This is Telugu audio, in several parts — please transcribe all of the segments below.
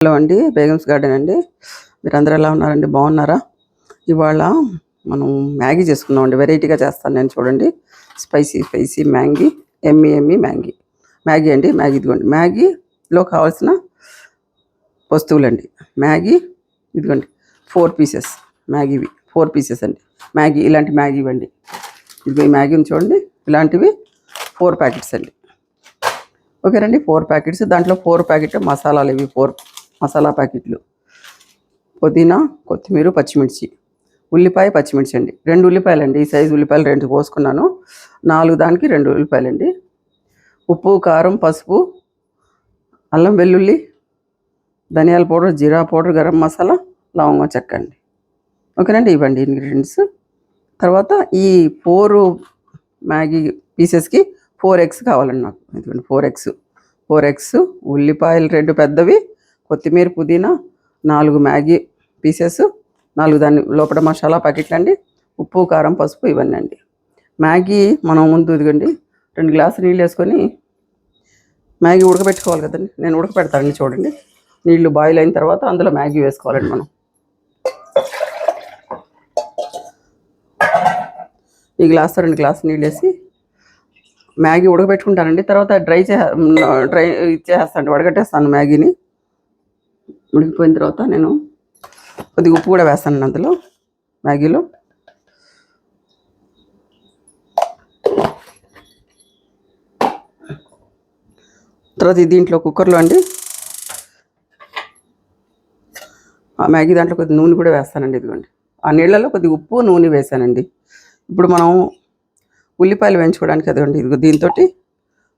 హలో అండి, బేగమ్స్ గార్డెన్ అండి. మీరందరూ ఎలా ఉన్నారండి? బాగున్నారా? ఇవాళ మనం మ్యాగీ చేసుకున్నాం అండి. వెరైటీగా చేస్తాను నేను, చూడండి. స్పైసీ మ్యాగీ, ఎమ్మి మ్యాగీ అండి. మ్యాగీ ఇదిగోండి. మ్యాగీలో కావాల్సిన వస్తువులండి. మ్యాగీ ఇదిగోండి, 4 పీసెస్ మ్యాగీవి. 4 పీసెస్ అండి మ్యాగీ. ఇలాంటి మ్యాగీ ఇవ్వండి. ఇదిగో ఈ మ్యాగీని చూడండి, ఇలాంటివి 4 ప్యాకెట్స్ అండి. ఓకేనండి, 4 ప్యాకెట్స్. దాంట్లో 4 ప్యాకెట్ మసాలాలు, ఇవి 4 మసాలా ప్యాకెట్లు. పుదీనా, కొత్తిమీర, పచ్చిమిర్చి, ఉల్లిపాయ, పచ్చిమిర్చి అండి. 2 ఉల్లిపాయలు అండి. ఈ సైజు ఉల్లిపాయలు 2 కోసుకున్నాను. 4 దానికి 2 ఉల్లిపాయలు అండి. ఉప్పు, కారం, పసుపు, అల్లం వెల్లుల్లి, ధనియాల పౌడర్, జీరా పౌడర్, గరం మసాలా, లవంగం చెక్క అండి. ఓకేనండి, ఇవ్వండి ఇంగ్రీడియంట్స్. తర్వాత ఈ 4 మ్యాగీ పీసెస్కి 4 ఎగ్స్ కావాలండి నాకు. ఇదిగోండి 4 ఎగ్స్, ఉల్లిపాయలు 2 పెద్దవి, కొత్తిమీర, పుదీనా, 4 మ్యాగీ పీసెస్, 4 దాని లోపల మసాలా ప్యాకెట్లు అండి. ఉప్పు, కారం, పసుపు, ఇవన్నీ అండి. మ్యాగీ మనం ముందు ఇదిగండి 2 గ్లాసులు నీళ్ళు వేసుకొని మ్యాగీ ఉడకబెట్టుకోవాలి కదండి. నేను ఉడకబెడతానండి, చూడండి. నీళ్లు బాయిల్ అయిన తర్వాత అందులో మ్యాగీ వేసుకోవాలండి మనం. ఈ గ్లాస్తో 2 గ్లాసులు నీళ్ళు వేసి మ్యాగీ ఉడకబెట్టుకుంటానండి. తర్వాత డ్రై ఇచ్చేస్తాను, వడగట్టేస్తాను మ్యాగీని. ఉడికిపోయిన తర్వాత నేను కొద్దిగా ఉప్పు కూడా వేస్తానండి అందులో, మ్యాగీలో. తర్వాత దీంట్లో కుక్కర్లో అండి ఆ మ్యాగీ దాంట్లో కొద్దిగా నూనె కూడా వేస్తానండి. ఇదిగోండి, ఆ నీళ్ళలో కొద్దిగా ఉప్పు, నూనె వేసానండి. ఇప్పుడు మనం ఉల్లిపాయలు వేయించుకోవడానికి అదిగోండి, ఇదిగో దీంతో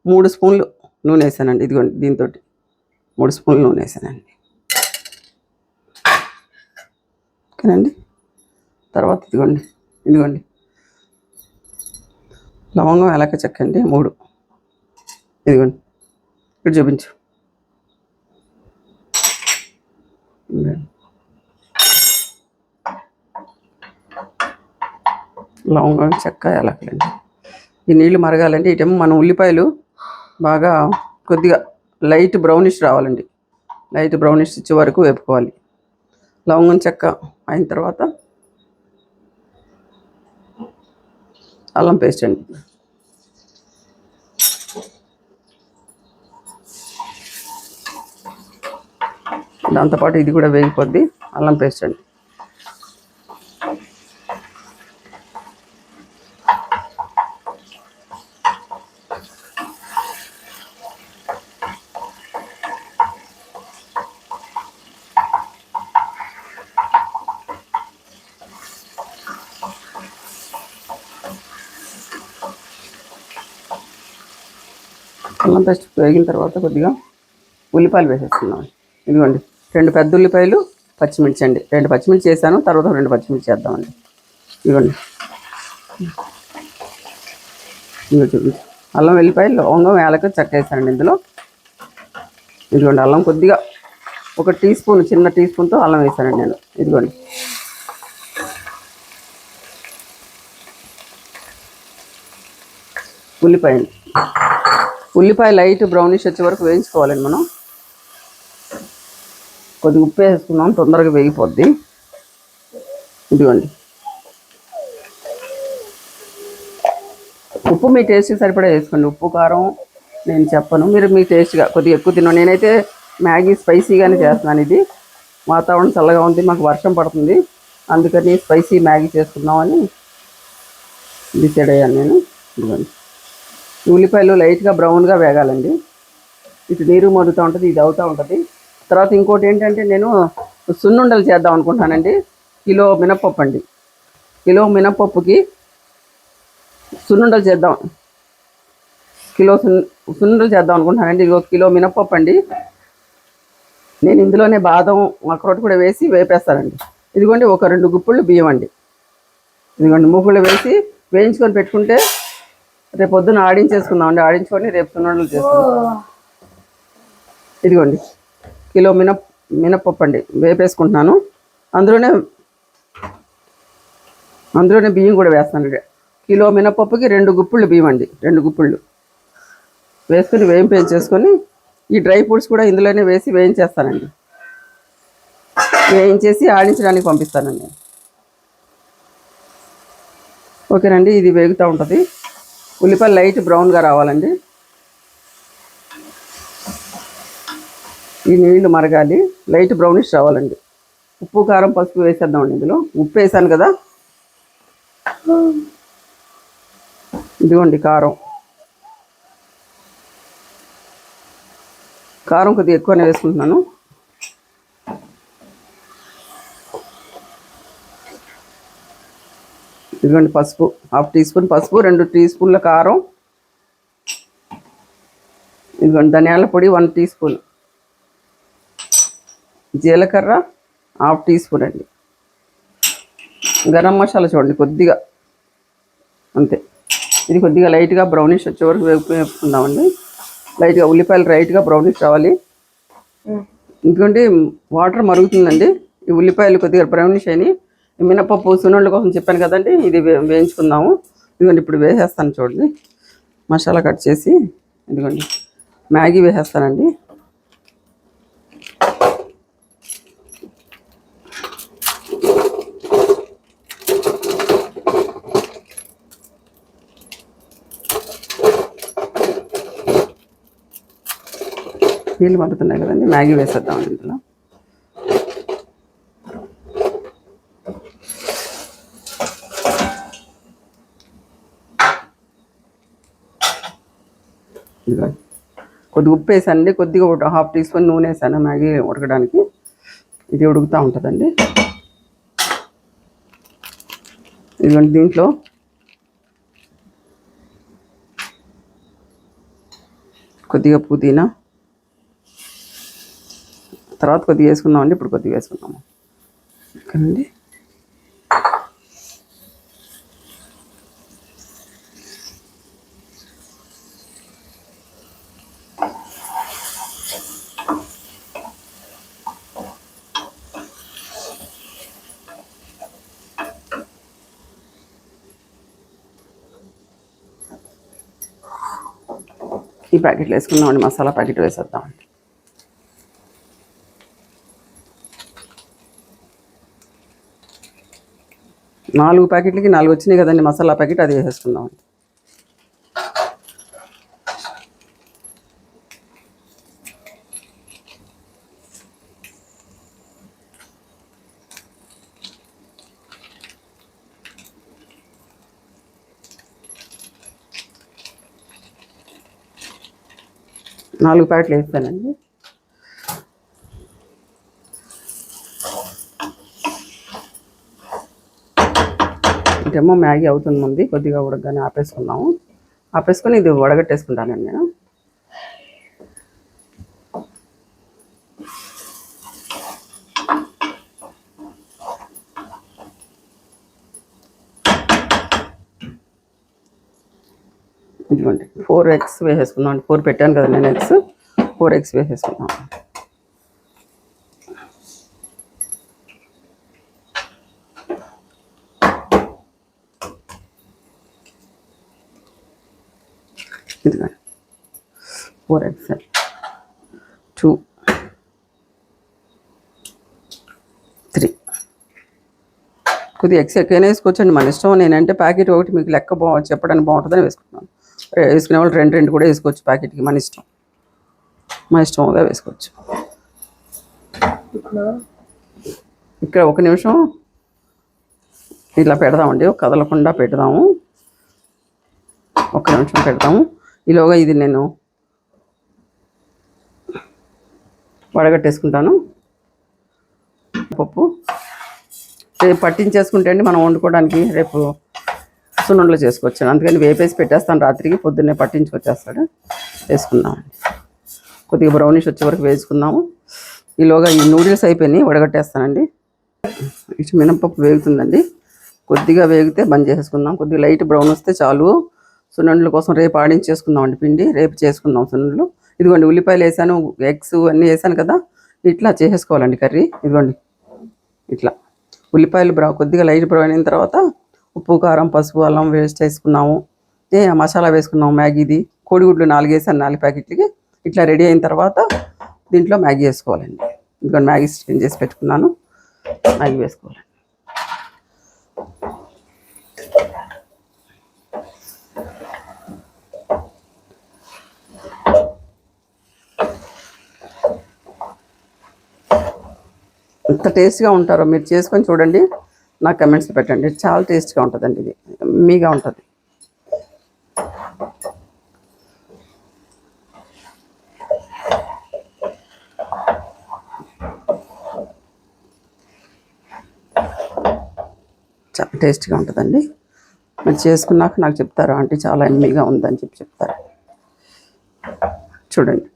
3 స్పూన్లు నూనె వేసానండి. ఇదిగోండి, దీంతో 3 స్పూన్లు నూనె వేసానండి. ఓకేనండి. తర్వాత ఇదిగోండి లవంగం, ఏలక చెక్క అండి 3. ఇదిగోండి, ఇక్కడ చూపించు. లవంగం, చెక్క, ఏలకలండి. ఈ నీళ్లు మరగాలండి. ఇటేమో మనం ఉల్లిపాయలు బాగా కొద్దిగా లైట్ బ్రౌనిష్ రావాలండి. లైట్ బ్రౌనిష్ ఇచ్చే వరకు వేపుకోవాలి. లవంగం, చెక్క అయిన తర్వాత అల్లం పేస్ట్ అండి. దాంతోపాటు ఇది కూడా వేగిపోద్ది, అల్లం పేస్ట్ అండి. అల్లం పేస్ట్ వేగిన తర్వాత కొద్దిగా ఉల్లిపాయలు వేసేస్తున్నాం. ఇదిగోండి 2 పెద్ద ఉల్లిపాయలు, పచ్చిమిర్చి అండి. 2 పచ్చిమిర్చి వేసాను, తర్వాత 2 పచ్చిమిర్చి వేద్దామండి. ఇదిగోండి, చూపించి అల్లం, వెల్లిపాయలు, లవంగం, యాలక చెక్క వేసానండి ఇందులో. ఇదిగోండి, అల్లం కొద్దిగా 1 టీ స్పూన్, చిన్న టీ స్పూన్తో అల్లం వేసానండి నేను. ఇదిగోండి, ఉల్లిపాయ లైట్ బ్రౌనిష్ వచ్చే వరకు వేయించుకోవాలండి మనం. కొద్దిగా ఉప్పు వేసుకున్నాం, తొందరగా వేగిపోద్ది. ఇదిగోండి, ఉప్పు మీ టేస్ట్కి సరిపడా వేసుకోండి. ఉప్పు, కారం నేను చెప్పను, మీరు మీ టేస్ట్గా కొద్దిగా ఎక్కువ తిన్నాను. నేనైతే మ్యాగీ స్పైసీగానే చేస్తున్నాను. ఇది వాతావరణం చల్లగా ఉంది, మాకు వర్షం పడుతుంది, అందుకని స్పైసీ మ్యాగీ చేసుకుందామని డిసైడ్ అయ్యాను నేను. ఇదిగోండి, ఉల్లిపాయలు లైట్గా బ్రౌన్గా వేగాలండి. ఇటు నీరు మరుగుతూ ఉంటుంది, ఇది అవుతూ ఉంటుంది. తర్వాత ఇంకోటి ఏంటంటే, నేను సున్నుండలు చేద్దాం అనుకుంటున్నానండి. కిలో మినప్పప్పు అండి. కిలో మినప్పప్పుకి సున్నుండలు చేద్దాం. సున్నుండలు చేద్దాం అనుకుంటున్నానండి. ఇది 1 కిలో మినప్పప్పు అండి. నేను ఇందులోనే బాదం, అక్రోట్ కూడా వేసి వేపేస్తానండి. ఇదిగోండి, 2 గుప్పిళ్ళు బియ్యం అండి. ఇదిగోండి, మూకుళ్ళు వేసి వేయించుకొని పెట్టుకుంటే రేపు పొద్దున్న ఆడించేసుకుందామండి. ఆడించుకొని రేపు సున్నుండలు చేసుకుందాం. ఇదిగోండి, కిలో మినప్పప్పు అండి వేపేసుకుంటున్నాను. అందులోనే బియ్యం కూడా వేస్తాను. కిలో మినప్పప్పుకి 2 గుప్పిళ్ళు బియ్యం అండి. 2 గుప్పిళ్ళు వేసుకొని వేయించేసుకొని ఈ డ్రై ఫ్రూట్స్ కూడా ఇందులోనే వేసి వేయించేస్తానండి. వేయించేసి ఆడించడానికి పంపిస్తానండి. ఓకేనండి, ఇది వేగుతూ ఉంటుంది. ఉల్లిపాయలు లైట్ బ్రౌన్గా రావాలండి. ఈ నీళ్లు మరగాలి, లైట్ బ్రౌనిష్ రావాలండి. ఉప్పు కారం పసుపు వేసేద్దామండి. ఇందులో ఉప్పు వేసాను కదా, ఇదిగోండి కారం. కారం కొద్దిగా ఎక్కువనే వేసుకుంటున్నాను. ఇదిగోండి పసుపు, 1/2 టీ స్పూన్ పసుపు, 2 టీ స్పూన్ల కారం. ఇదిగోండి ధనియాల పొడి 1 టీ స్పూన్, జీలకర్ర 1/2 టీ స్పూన్ అండి. గరం మసాలా చూడండి కొద్దిగా, అంతే. ఇది కొద్దిగా లైట్గా బ్రౌనిష్ వచ్చే వరకు వేపుకుందామండి. లైట్గా ఉల్లిపాయలు లైట్గా బ్రౌనిష్ రావాలి. ఎందుకంటే వాటర్ మరుగుతుందండి. ఈ ఉల్లిపాయలు కొద్దిగా బ్రౌనిష్ అయినాయి. మినపప్పు సున్నుండ కోసం చెప్పాను కదండి, ఇది వేయించుకుందాము. ఇదిగోండి ఇప్పుడు వేసేస్తాను చూడండి. మసాలా కట్ చేసి ఇదిగోండి మ్యాగీ వేసేస్తానండి. నీళ్ళు మరుగుతున్నాయి కదండి, మ్యాగీ వేసేద్దామండి ఇందులో. ఇదిగోండి కొద్దిగా ఉప్పు వేసానండి, కొద్దిగా 1/2 టీ స్పూన్ నూనె వేసాను మ్యాగీ ఉడకడానికి. ఇది ఉడుకుతూ ఉంటుందండి. ఇదిగోండి దీంట్లో కొద్దిగా పుదీనా, తర్వాత కొద్దిగా వేసుకుందామండి. ఇప్పుడు కొద్దిగా వేసుకుందాము. ఓకేనండి, ఈ ప్యాకెట్లు వేసుకుందామండి. మసాలా ప్యాకెట్ వేసేద్దామండి. నాలుగు ప్యాకెట్లకి 4 వచ్చినాయి కదండి మసాలా ప్యాకెట్, అది వేసేసుకుందామండి. నాలుగు ప్యాకెట్లు వేస్తానండి. ఇటేమో మ్యాగీ అవుతుంది ముందు, కొద్దిగా ఉడకగానే ఆపేసుకున్నాము. ఆపేసుకొని ఇది వడగట్టేసుకుంటానండి నేను. ఇదిగోండి 4 eggs వేసేసుకుందాం. 4 పెట్టాను కదా నేను ఎగ్స్, 4 eggs వేసేసుకుందాం. ఇదిగోండి 4 eggs, 2, 3. కొద్దిగా ఎగ్స్ ఎక్కువైనా వేసుకోవచ్చండి, మన ఇష్టం. నేనంటే ప్యాకెట్ ఒకటి మీకు లెక్క చెప్పడానికి బాగుంటుందని వేసుకుంటున్నాను. వేసుకునే వాళ్ళు 2 కూడా వేసుకోవచ్చు ప్యాకెట్కి, మన ఇష్టం. మన ఇష్టంగా వేసుకోవచ్చు. ఇక్కడ 1 నిమిషం ఇలా పెడదామండి, కదలకుండా పెడదాము. 1 నిమిషం పెడతాము. ఈలోగా ఇది నేను వడగట్టేసుకుంటాను. పప్పు రేపు పట్టించేసుకుంటే అండి మనం వండుకోవడానికి రేపు సున్నుండలు చేసుకోవచ్చు. అందుకని వేపేసి పెట్టేస్తాను రాత్రికి, పొద్దున్నే పట్టించుకొచ్చేస్తాడు. వేసుకుందామండి. కొద్దిగా బ్రౌనిష్ వచ్చే వరకు వేసుకుందాము. ఈలోగా ఈ నూడిల్స్ అయిపోయినాయి, వడగట్టేస్తానండి. ఇటు మినపప్పు వేగుతుందండి, కొద్దిగా వేగితే బంద్ చేసేసుకుందాం. కొద్దిగా లైట్ బ్రౌన్ వస్తే చాలు. సున్నుండల కోసం రేపు ఆడించేసుకుందామండి పిండి, రేపు చేసుకుందాం సున్నుండలు. ఇదిగోండి ఉల్లిపాయలు వేసాను, ఎగ్స్ అన్నీ వేసాను కదా, ఇట్లా చేసేసుకోవాలండి కర్రీ. ఇదిగోండి ఇట్లా ఉల్లిపాయలు కొద్దిగా లైట్ బ్రౌన్ అయిన తర్వాత ఉప్పు కారం పసుపు అల్లం వేస్ట్ వేసుకున్నాము. మసాలా వేసుకున్నాము. మ్యాగీది కోడిగుడ్లు 4 వేసాను, 4 ప్యాకెట్లకి. ఇట్లా రెడీ అయిన తర్వాత దీంట్లో మ్యాగీ వేసుకోవాలండి. ఇదిగోండి మ్యాగీ స్టీమ్ చేసి పెట్టుకున్నాను. మ్యాగీ వేసుకోవాలి. ఎంత టేస్ట్గా ఉంటారో మీరు చేసుకొని చూడండి, నాకు కమెంట్స్ పెట్టండి. చాలా టేస్ట్గా ఉంటుందండి, ఇది ఎమ్మీగా ఉంటుంది. చాలా టేస్ట్గా ఉంటుందండి. మీరు చేసుకున్నాక నాకు చెప్తారు, ఆంటీ చాలా ఎమ్మీగా ఉందని చెప్తారు. చూడండి.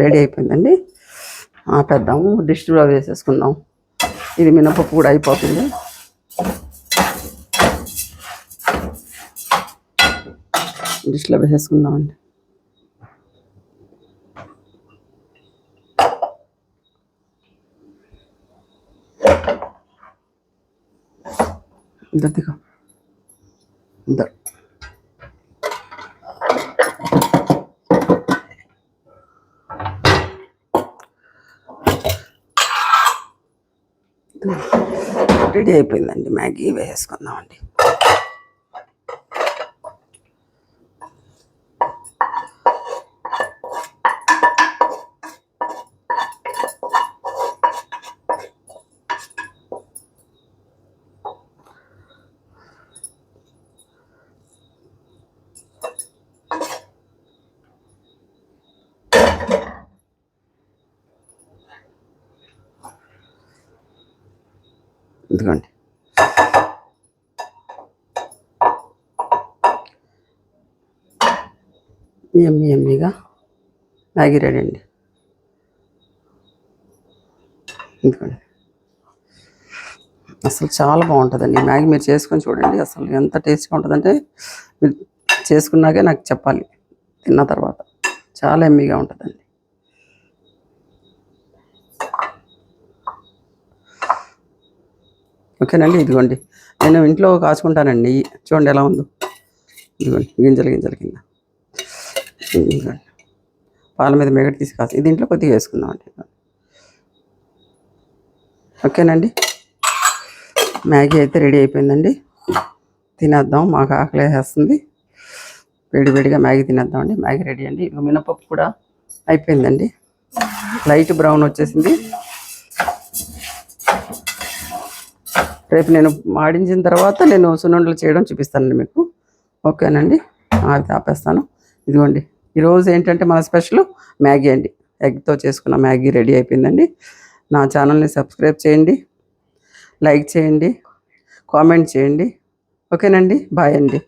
రెడీ అయిపోయిందండి. ఆపేద్దాము, డిష్లో వేసేసుకుందాం. ఇది మినపప్పు కూడా అయిపోతుంది. డిష్లో వేసేసుకుందామండి. ఇద్దరు రెడీ అయిపోయిందండి. మ్యాగీ వేసేసుకుందామండి. ఇదిగోండి. ఎమ్మీగా మ్యాగీ రెడీ అండి. ఇదిగోండి. అసలు చాలా బాగుంటుందండి మ్యాగీ. మీరు చేసుకొని చూడండి, అసలు ఎంత టేస్ట్గా ఉంటుందంటే మీరు చేసుకున్నాకే నాకు చెప్పాలి తిన్న తర్వాత. చాలా ఎమ్మీగా ఉంటుందండి. ఓకేనండి. ఇదిగోండి, నేను ఇంట్లో కాచుకుంటానండి నెయ్యి. చూడండి ఎలా ఉందో. ఇదిగోండి, గింజల కింద. ఇదిగోండి, పాల మీద మేగడ తీసి కాసి దీంట్లో కొద్దిగా వేసుకుందామండి. ఓకేనండి, మ్యాగీ అయితే రెడీ అయిపోయిందండి. తినేద్దాం, మాకు ఆకలి వేస్తుంది. వేడిగా మ్యాగీ తినేద్దామండి. మ్యాగీ రెడీ అండి. ఇక మినపప్పు కూడా అయిపోయిందండి, లైట్ బ్రౌన్ వచ్చేసింది. రేపు నేను మాడించిన తర్వాత నేను సున్నుండలు చేయడం చూపిస్తానండి మీకు. ఓకేనండి, అది ఆపేస్తాను. ఇదిగోండి, ఈరోజు ఏంటంటే మన స్పెషల్ మ్యాగీ అండి. ఎగ్తో చేసుకున్న మ్యాగీ రెడీ అయిపోయిందండి. నా ఛానల్ని సబ్స్క్రైబ్ చేయండి, లైక్ చేయండి, కామెంట్ చేయండి. ఓకేనండి, బాయ్ అండి.